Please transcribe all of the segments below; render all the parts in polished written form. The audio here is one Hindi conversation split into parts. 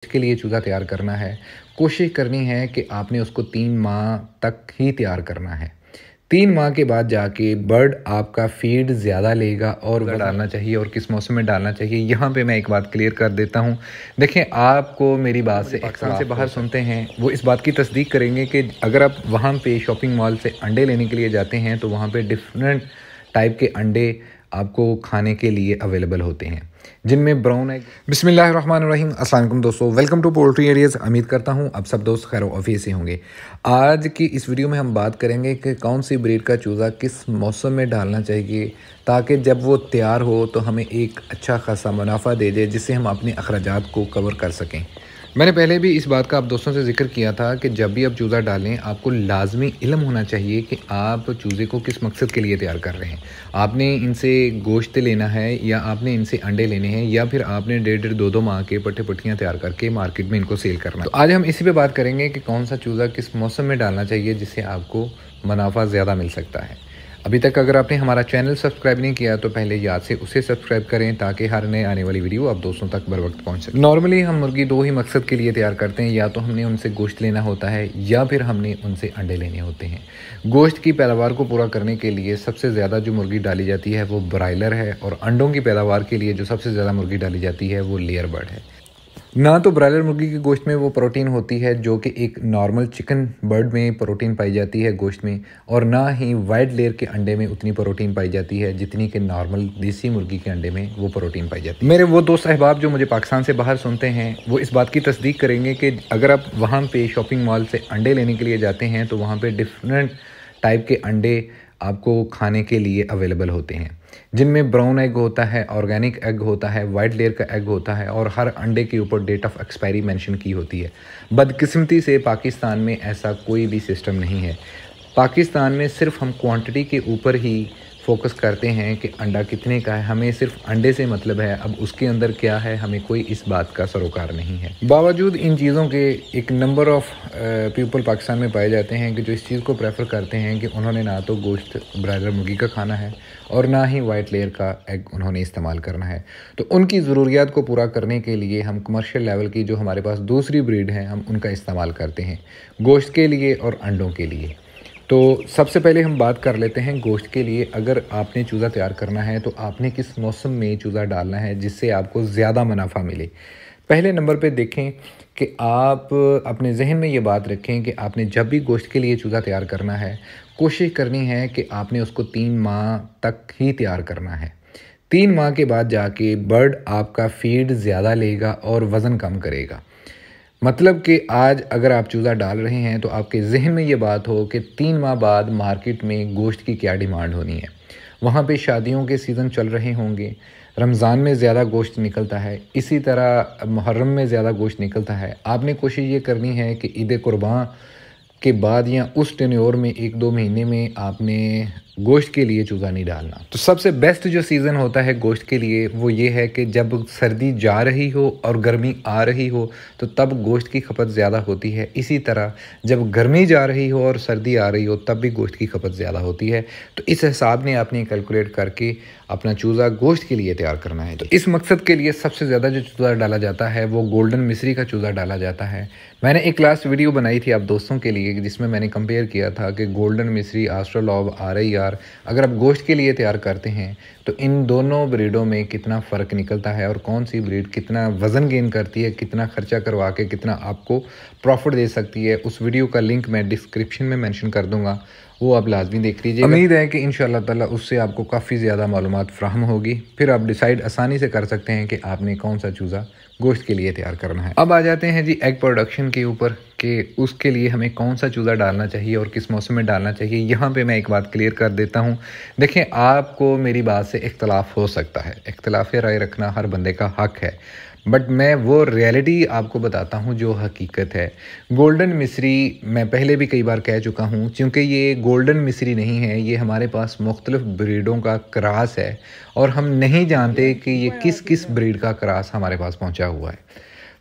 के लिए चूज़ा तैयार करना है, कोशिश करनी है कि आपने उसको 3 माह तक ही तैयार करना है। 3 माह के बाद जाके बर्ड आपका फ़ीड ज़्यादा लेगा और वज़न डालना चाहिए और किस मौसम में डालना चाहिए, यहाँ पे मैं एक बात क्लियर कर देता हूँ। देखें, आपको मेरी बात से पाकिस्तान से बाहर सुनते हैं, वो इस बात की तस्दीक करेंगे कि अगर आप वहाँ पे शॉपिंग मॉल से अंडे लेने के लिए जाते हैं तो वहाँ पे डिफरेंट टाइप के अंडे आपको खाने के लिए अवेलेबल होते हैं, जिनमें ब्राउन एग। बिस्मिल्लाहिर्रहमानिर्रहीम, अस्सलाम वालेकुम दोस्तों, वेलकम टू पोल्ट्री एरियाज़। उम्मीद करता हूँ अब सब दोस्त खैर ऑफिस से होंगे। आज की इस वीडियो में हम बात करेंगे कि कौन सी ब्रीड का चूज़ा किस मौसम में डालना चाहिए ताकि जब वो तैयार हो तो हमें एक अच्छा खासा मुनाफा दे दे, जिससे हम अपने अखराजात को कवर कर सकें। मैंने पहले भी इस बात का आप दोस्तों से ज़िक्र किया था कि जब भी आप चूज़ा डालें आपको लाजमी इल्म होना चाहिए कि आप चूज़े को किस मकसद के लिए तैयार कर रहे हैं। आपने इनसे गोश्त लेना है या आपने इनसे अंडे लेने हैं या फिर आपने 1.5 2 माह के पट्टे पट्टियाँ तैयार करके मार्केट में इनको सेल करना है। तो आज हम इसी पे बात करेंगे कि कौन सा चूज़ा किस मौसम में डालना चाहिए जिससे आपको मुनाफा ज़्यादा मिल सकता है। अभी तक अगर आपने हमारा चैनल सब्सक्राइब नहीं किया तो पहले याद से उसे सब्सक्राइब करें ताकि हर नए आने वाली वीडियो आप दोस्तों तक बर वक्त पहुँच सके। नॉर्मली हम मुर्गी 2 ही मकसद के लिए तैयार करते हैं, या तो हमने उनसे गोश्त लेना होता है या फिर हमने उनसे अंडे लेने होते हैं। गोश्त की पैदावार को पूरा करने के लिए सबसे ज़्यादा जो मुर्गी डाली जाती है वो ब्रायलर है, और अंडों की पैदावार के लिए जो सबसे ज़्यादा मुर्गी डाली जाती है वो लेयर बर्ड है। ना तो ब्रायलर मुर्गी के गोश्त में वो प्रोटीन होती है जो कि एक नॉर्मल चिकन बर्ड में प्रोटीन पाई जाती है गोश्त में, और ना ही वाइट लेयर के अंडे में उतनी प्रोटीन पाई जाती है जितनी कि नॉर्मल देसी मुर्गी के अंडे में वो प्रोटीन पाई जाती है। मेरे वो दोस्त अहबाब जो मुझे पाकिस्तान से बाहर सुनते हैं वो इस बात की तस्दीक करेंगे कि अगर आप वहाँ पे शॉपिंग मॉल से अंडे लेने के लिए जाते हैं तो वहाँ पे डिफरेंट टाइप के अंडे आपको खाने के लिए अवेलेबल होते हैं, जिनमें ब्राउन एग होता है, ऑर्गेनिक एग होता है, वाइट लेयर का एग होता है, और हर अंडे के ऊपर डेट ऑफ एक्सपायरी मेंशन की होती है। बदकिस्मती से पाकिस्तान में ऐसा कोई भी सिस्टम नहीं है। पाकिस्तान में सिर्फ हम क्वांटिटी के ऊपर ही फोकस करते हैं कि अंडा कितने का है, हमें सिर्फ अंडे से मतलब है, अब उसके अंदर क्या है हमें कोई इस बात का सरोकार नहीं है। बावजूद इन चीज़ों के एक नंबर ऑफ़ पीपल पाकिस्तान में पाए जाते हैं कि जो इस चीज़ को प्रेफर करते हैं कि उन्होंने ना तो गोश्त ब्रायलर मुर्गी का खाना है और ना ही वाइट लेयर का एग उन्होंने इस्तेमाल करना है। तो उनकी ज़रूरियात को पूरा करने के लिए हम कमर्शियल लेवल की जो हमारे पास दूसरी ब्रीड है हम उनका इस्तेमाल करते हैं गोश्त के लिए और अंडों के लिए। तो सबसे पहले हम बात कर लेते हैं गोश्त के लिए। अगर आपने चूज़ा तैयार करना है तो आपने किस मौसम में चूज़ा डालना है जिससे आपको ज़्यादा मुनाफा मिले। पहले नंबर पे देखें कि आप अपने जहन में ये बात रखें कि आपने जब भी गोश्त के लिए चूज़ा तैयार करना है कोशिश करनी है कि आपने उसको 3 माह तक ही तैयार करना है। 3 माह के बाद जाके बर्ड आपका फ़ीड ज़्यादा लेगा और वज़न कम करेगा। मतलब कि आज अगर आप चूज़ा डाल रहे हैं तो आपके जहन में ये बात हो कि 3 माह बाद मार्केट में गोश्त की क्या डिमांड होनी है। वहाँ पे शादियों के सीज़न चल रहे होंगे, रमज़ान में ज़्यादा गोश्त निकलता है, इसी तरह मुहर्रम में ज़्यादा गोश्त निकलता है। आपने कोशिश ये करनी है कि ईद कुर्बान के बाद या उस टेन्योर में 1-2 महीने में आपने गोश्त के लिए चूज़ा नहीं डालना। तो सबसे बेस्ट जो सीज़न होता है गोश्त के लिए वो ये है कि जब सर्दी जा रही हो और गर्मी आ रही हो तो तब गोश्त की खपत ज़्यादा होती है। इसी तरह जब गर्मी जा रही हो और सर्दी आ रही हो तब भी गोश्त की खपत ज़्यादा होती है। तो इस हिसाब ने आपने कैलकुलेट करके अपना चूज़ा गोश्त के लिए तैयार करना है। तो इस मकसद के लिए सबसे ज़्यादा जो चूज़ा डाला जाता है वो गोल्डन मिस्री का चूज़ा डाला जाता है। मैंने एक लास्ट वीडियो बनाई थी आप दोस्तों के लिए जिसमें मैंने कंपेयर किया था कि गोल्डन मिस्री, ऑस्ट्रेलॉब, RIR अगर आप गोश्त के लिए तैयार करते हैं तो इन दोनों ब्रीडों में कितना फ़र्क निकलता है और कौन सी ब्रीड कितना वज़न गेन करती है, कितना खर्चा करवा के कितना आपको प्रॉफिट दे सकती है। उस वीडियो का लिंक मैं डिस्क्रिप्शन में मेंशन कर दूंगा, वो आप लाजमी देख लीजिए। उम्मीद है कि इंशाअल्लाह ताला उससे आपको काफ़ी ज़्यादा मालूमात फ़राहम होगी, फिर आप डिसाइड आसानी से कर सकते हैं कि आपने कौन सा चूज़ा गोश्त के लिए तैयार करना है। अब आ जाते हैं जी एग प्रोडक्शन के ऊपर कि उसके लिए हमें कौन सा चूज़ा डालना चाहिए और किस मौसम में डालना चाहिए। यहाँ पे मैं एक बात क्लियर कर देता हूँ। देखें, आपको मेरी बात से इख्तलाफ हो सकता है, इख्तलाफ राय रखना हर बंदे का हक है, बट मैं वो रियलिटी आपको बताता हूँ जो हकीकत है। गोल्डन मिस्री मैं पहले भी कई बार कह चुका हूँ, क्योंकि ये गोल्डन मिस्री नहीं है, ये हमारे पास मुख्तलिफ ब्रीडों का क्रॉस है और हम नहीं जानते कि ये किस किस ब्रीड का क्रॉस हमारे पास पहुँचा हुआ है।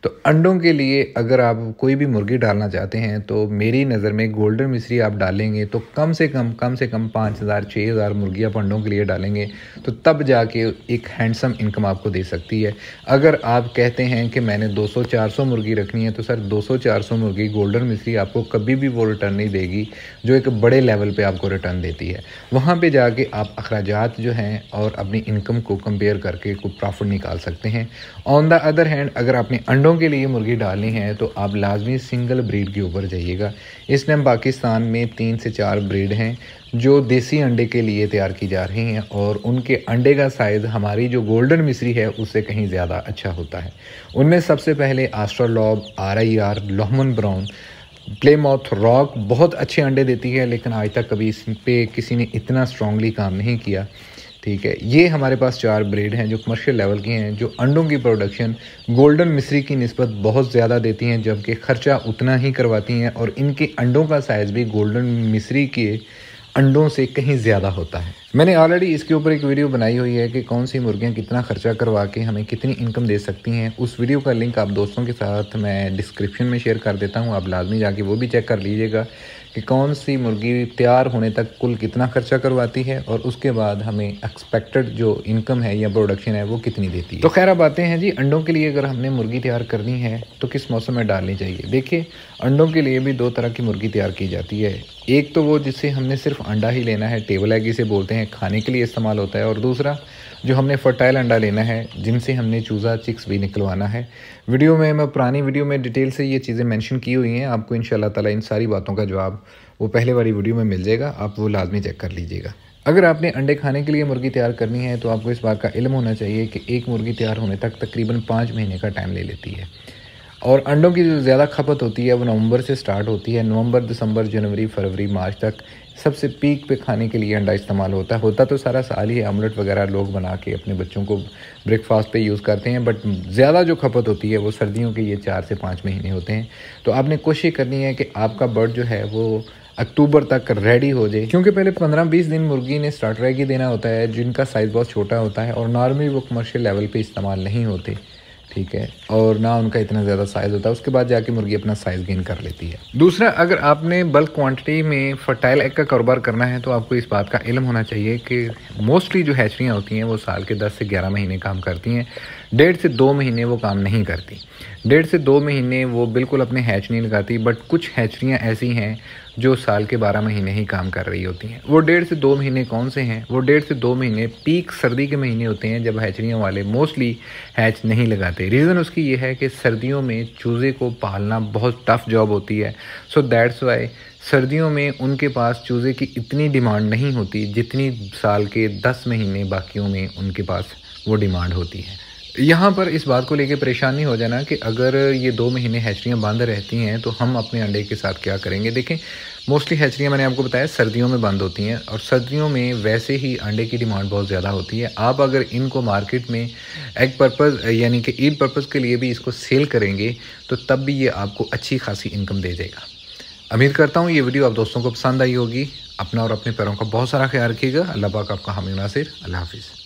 तो अंडों के लिए अगर आप कोई भी मुर्गी डालना चाहते हैं तो मेरी नज़र में गोल्डन मिस्री आप डालेंगे तो कम से कम 5,000 6,000 मुर्गी आप अंडों के लिए डालेंगे तो तब जाके एक हैंडसम इनकम आपको दे सकती है। अगर आप कहते हैं कि मैंने 200-400 मुर्गी रखनी है तो सर 200-400 मुर्गी गोल्डन मिस्री आपको कभी भी वो रिटर्न नहीं देगी जो एक बड़े लेवल पे आपको रिटर्न देती है। वहाँ पे जाके आप अखराजात जो हैं और अपनी इनकम को कंपेयर करके कोई प्रॉफिट निकाल सकते हैं। ऑन द अदर हैंड अगर आपने अंडों के लिए मुर्गी डालनी है तो आप लाजमी सिंगल ब्रीड के ऊपर जाइएगा। इस टाइम पाकिस्तान में 3 से 4 ब्रीड हैं जो देसी अंडे के लिए तैयार की जा रही हैं और उनके अंडे का साइज़ हमारी जो गोल्डन मिस्री है उससे कहीं ज़्यादा अच्छा होता है। उनमें सबसे पहले एस्ट्रोलॉब, RIR, लोहमन ब्राउन, प्लेमाउथ रॉक बहुत अच्छे अंडे देती है, लेकिन आज तक कभी इस पे किसी ने इतना स्ट्रांगली काम नहीं किया। ठीक है, ये हमारे पास 4 ब्रीड हैं जो कमर्शियल लेवल की हैं, जो अंडों की प्रोडक्शन गोल्डन मिस्री की निस्बत बहुत ज़्यादा देती हैं, जबकि ख़र्चा उतना ही करवाती हैं और इनके अंडों का साइज़ भी गोल्डन मिस्री के अंडों से कहीं ज़्यादा होता है। मैंने ऑलरेडी इसके ऊपर एक वीडियो बनाई हुई है कि कौन सी मुर्गियाँ कितना खर्चा करवा के हमें कितनी इनकम दे सकती हैं। उस वीडियो का लिंक आप दोस्तों के साथ मैं डिस्क्रिप्शन में शेयर कर देता हूँ, आप लाजमी जाके वो भी चेक कर लीजिएगा कि कौन सी मुर्गी तैयार होने तक कुल कितना खर्चा करवाती है और उसके बाद हमें एक्सपेक्टेड जो इनकम है या प्रोडक्शन है वो कितनी देती है। तो खैर अब आते हैं जी, अंडों के लिए अगर हमने मुर्गी तैयार करनी है तो किस मौसम में डालनी चाहिए। देखिए, अंडों के लिए भी 2 तरह की मुर्गी तैयार की जाती है। एक तो वो जिससे हमने सिर्फ अंडा ही लेना है, टेबल एग इसे बोलते हैं, खाने के लिए इस्तेमाल होता है, और दूसरा जो हमने फर्टाइल अंडा लेना है जिनसे हमने चूज़ा चिक्स भी निकलवाना है। वीडियो में मैं पुरानी वीडियो में डिटेल से ये चीज़ें मेंशन की हुई हैं, आपको इंशाल्लाह ताला इन सारी बातों का जवाब वो पहले वाली वीडियो में मिल जाएगा, आप वो लाजमी चेक कर लीजिएगा। अगर आपने अंडे खाने के लिए मुर्गी तैयार करनी है तो आपको इस बात का इल्म होना चाहिए कि एक मुर्गी तैयार होने तक तकरीबन 5 महीने का टाइम ले लेती है और अंडों की जो ज़्यादा खपत होती है वो नवंबर से स्टार्ट होती है। नवंबर, दिसंबर, जनवरी, फरवरी, मार्च तक सबसे पीक पे खाने के लिए अंडा इस्तेमाल होता तो सारा साल ही है। ऑमलेट वगैरह लोग बना के अपने बच्चों को ब्रेकफास्ट पे यूज़ करते हैं, बट ज़्यादा जो खपत होती है वो सर्दियों के ये 4 से 5 महीने होते हैं। तो आपने कोशिश करनी है कि आपका बर्ड जो है वो अक्टूबर तक रेडी हो जाए, क्योंकि पहले 15-20 दिन मुर्गी ने स्टार्टर एग ही देना होता है जिनका साइज़ बहुत छोटा होता है और नॉर्मली वो कमर्शियल लेवल पे इस्तेमाल नहीं होते। ठीक है, और ना उनका इतना ज़्यादा साइज़ होता है, उसके बाद जाके मुर्गी अपना साइज़ गेन कर लेती है। दूसरा, अगर आपने बल्क क्वांटिटी में फर्टाइल एग का कारोबार करना है तो आपको इस बात का इल्म होना चाहिए कि मोस्टली जो हैचरियाँ होती हैं वो साल के 10 से 11 महीने काम करती हैं, 1.5 से 2 महीने वो काम नहीं करती। 1.5 से 2 महीने वो बिल्कुल अपने हैच नहीं लगाती, बट कुछ हैचरियाँ ऐसी हैं जो साल के 12 महीने ही काम कर रही होती हैं। वो 1.5 से 2 महीने कौन से हैं? वो 1.5 से 2 महीने पीक सर्दी के महीने होते हैं जब हैचरियों वाले मोस्टली हैच नहीं लगाते। रीज़न उसकी ये है कि सर्दियों में चूज़े को पालना बहुत टफ जॉब होती है, सो दैट्स वाई सर्दियों में उनके पास चूज़े की इतनी डिमांड नहीं होती जितनी साल के 10 महीने बाकियों में उनके पास वो डिमांड होती है। यहाँ पर इस बात को लेके परेशान नहीं हो जाना कि अगर ये 2 महीने हैचरियाँ बंद रहती हैं तो हम अपने अंडे के साथ क्या करेंगे। देखें, मोस्टली हैचरियाँ मैंने आपको बताया सर्दियों में बंद होती हैं और सर्दियों में वैसे ही अंडे की डिमांड बहुत ज़्यादा होती है। आप अगर इनको मार्केट में एग पर्पज़ यानी कि ईद पर्पज़ के लिए भी इसको सेल करेंगे तो तब भी ये आपको अच्छी खासी इनकम दे देगा। उम्मीद करता हूँ ये वीडियो आप दोस्तों को पसंद आई होगी। अपना और अपने पैरों का बहुत सारा ख्याल रखिएगा। अल्लाह पाक आपका हामी नासिर। अल्लाह हाफिज़।